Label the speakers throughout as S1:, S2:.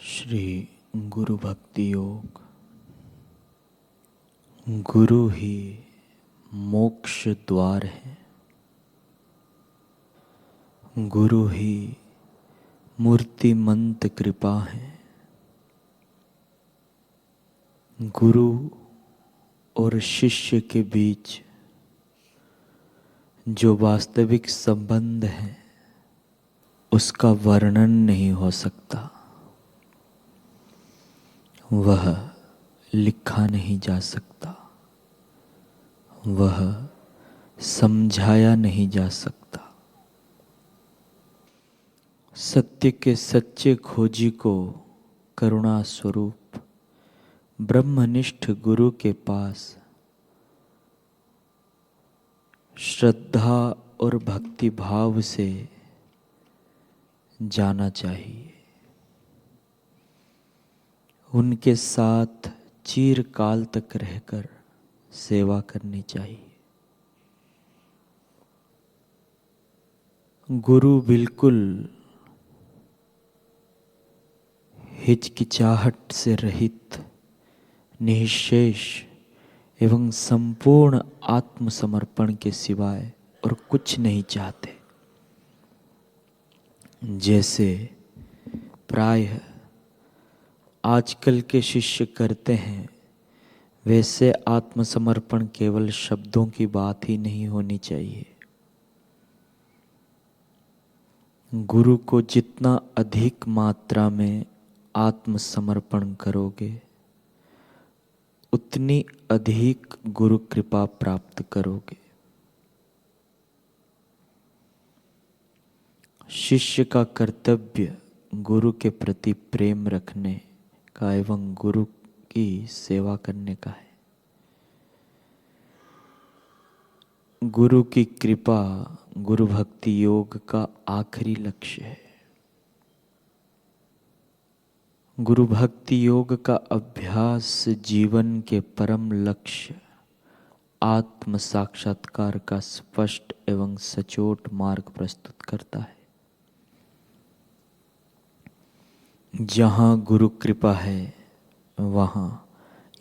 S1: श्री गुरु भक्ति योग। गुरु ही मोक्ष द्वार है। गुरु ही मूर्तिमंत कृपा है। गुरु और शिष्य के बीच जो वास्तविक संबंध है उसका वर्णन नहीं हो सकता। वह लिखा नहीं जा सकता। वह समझाया नहीं जा सकता। सत्य के सच्चे खोजी को करुणा स्वरूप ब्रह्मनिष्ठ गुरु के पास श्रद्धा और भक्ति भाव से जाना चाहिए। उनके साथ चिरकाल तक रहकर सेवा करनी चाहिए। गुरु बिल्कुल हिचकिचाहट से रहित, निःशेष एवं संपूर्ण आत्मसमर्पण के सिवाय और कुछ नहीं चाहते। जैसे प्रायः आजकल के शिष्य करते हैं, वैसे आत्मसमर्पण केवल शब्दों की बात ही नहीं होनी चाहिए। गुरु को जितना अधिक मात्रा में आत्मसमर्पण करोगे, उतनी अधिक गुरु कृपा प्राप्त करोगे। शिष्य का कर्तव्य गुरु के प्रति प्रेम रखने का एवं गुरु की सेवा करने का है। गुरु की कृपा गुरु भक्ति योग का आखिरी लक्ष्य है। गुरु भक्ति योग का अभ्यास जीवन के परम लक्ष्य आत्म साक्षात्कार का स्पष्ट एवं सचोट मार्ग प्रस्तुत करता है। जहाँ गुरु कृपा है वहाँ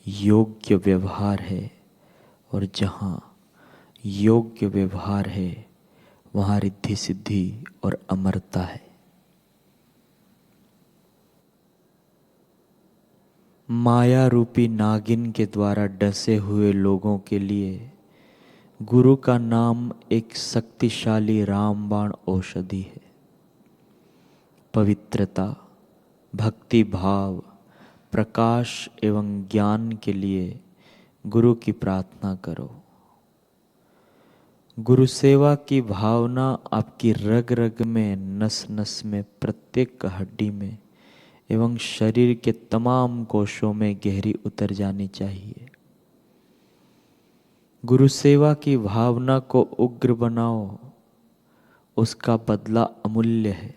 S1: योग्य व्यवहार है, और जहाँ योग्य व्यवहार है वहाँ रिद्धि सिद्धि और अमरता है। माया रूपी नागिन के द्वारा डसे हुए लोगों के लिए गुरु का नाम एक शक्तिशाली रामबाण औषधि है। पवित्रता, भक्ति भाव, प्रकाश एवं ज्ञान के लिए गुरु की प्रार्थना करो। गुरु सेवा की भावना आपकी रग रग में, नस नस में, प्रत्येक हड्डी में एवं शरीर के तमाम कोशों में गहरी उतर जानी चाहिए। गुरु सेवा की भावना को उग्र बनाओ, उसका बदला अमूल्य है।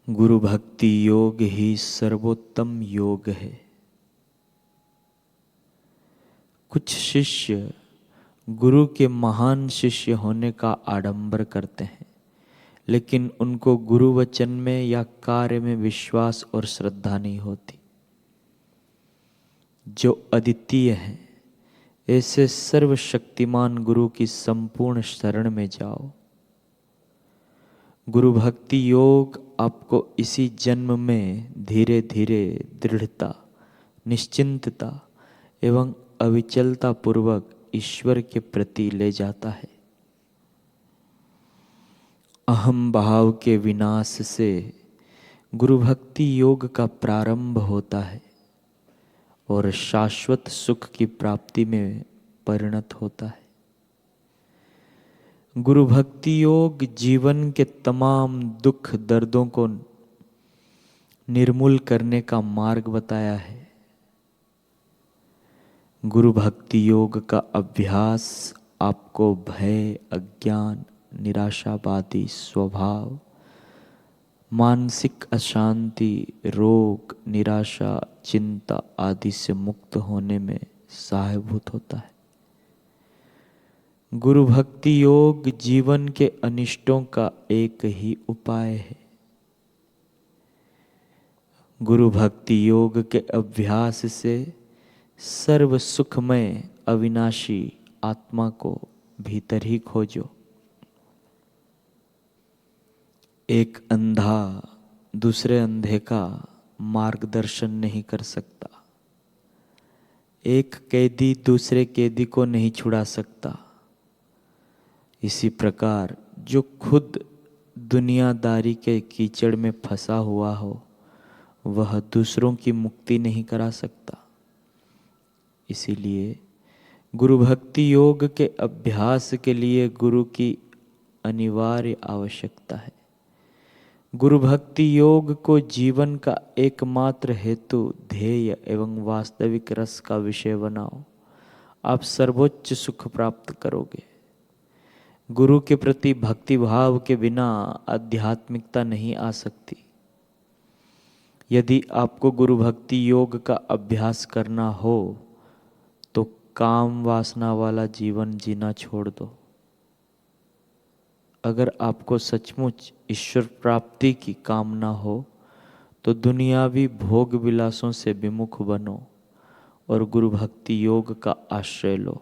S1: गुरु भक्ति योग ही सर्वोत्तम योग है। कुछ शिष्य गुरु के महान शिष्य होने का आडंबर करते हैं, लेकिन उनको गुरु वचन में या कार्य में विश्वास और श्रद्धा नहीं होती। जो अद्वितीय हैं, ऐसे सर्वशक्तिमान गुरु की संपूर्ण शरण में जाओ। गुरु भक्ति योग आपको इसी जन्म में धीरे धीरे दृढ़ता, निश्चिंतता एवं अविचलता पूर्वक ईश्वर के प्रति ले जाता है। अहम भाव के विनाश से गुरु भक्ति योग का प्रारंभ होता है और शाश्वत सुख की प्राप्ति में परिणत होता है। गुरु भक्ति योग जीवन के तमाम दुख दर्दों को निर्मूल करने का मार्ग बताया है। गुरु भक्ति योग का अभ्यास आपको भय, अज्ञान, निराशावादी स्वभाव, मानसिक अशांति, रोग, निराशा, चिंता आदि से मुक्त होने में सहायभूत होता है। गुरु भक्ति योग जीवन के अनिष्टों का एक ही उपाय है। गुरु भक्ति योग के अभ्यास से सर्व सुखमय अविनाशी आत्मा को भीतर ही खोजो। एक अंधा दूसरे अंधे का मार्गदर्शन नहीं कर सकता। एक कैदी दूसरे कैदी को नहीं छुड़ा सकता। इसी प्रकार जो खुद दुनियादारी के कीचड़ में फंसा हुआ हो वह दूसरों की मुक्ति नहीं करा सकता। इसीलिए गुरु भक्ति योग के अभ्यास के लिए गुरु की अनिवार्य आवश्यकता है। गुरु भक्ति योग को जीवन का एकमात्र हेतु, ध्येय एवं वास्तविक रस का विषय बनाओ। आप सर्वोच्च सुख प्राप्त करोगे। गुरु के प्रति भक्ति भाव के बिना आध्यात्मिकता नहीं आ सकती। यदि आपको गुरु भक्ति योग का अभ्यास करना हो तो काम वासना वाला जीवन जीना छोड़ दो। अगर आपको सचमुच ईश्वर प्राप्ति की कामना हो तो दुनियावी भोग विलासों से विमुख बनो और गुरु भक्ति योग का आश्रय लो।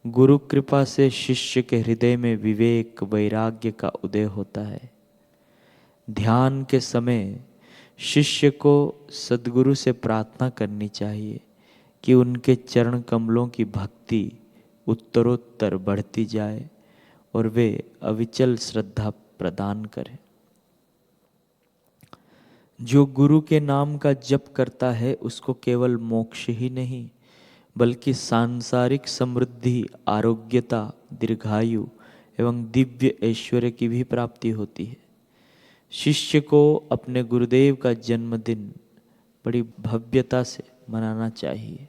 S1: गुरु कृपा से शिष्य के हृदय में विवेक वैराग्य का उदय होता है। ध्यान के समय शिष्य को सद्गुरु से प्रार्थना करनी चाहिए कि उनके चरण कमलों की भक्ति उत्तरोत्तर बढ़ती जाए और वे अविचल श्रद्धा प्रदान करें। जो गुरु के नाम का जप करता है उसको केवल मोक्ष ही नहीं बल्कि सांसारिक समृद्धि, आरोग्यता, दीर्घायु एवं दिव्य ऐश्वर्य की भी प्राप्ति होती है। शिष्य को अपने गुरुदेव का जन्मदिन बड़ी भव्यता से मनाना चाहिए।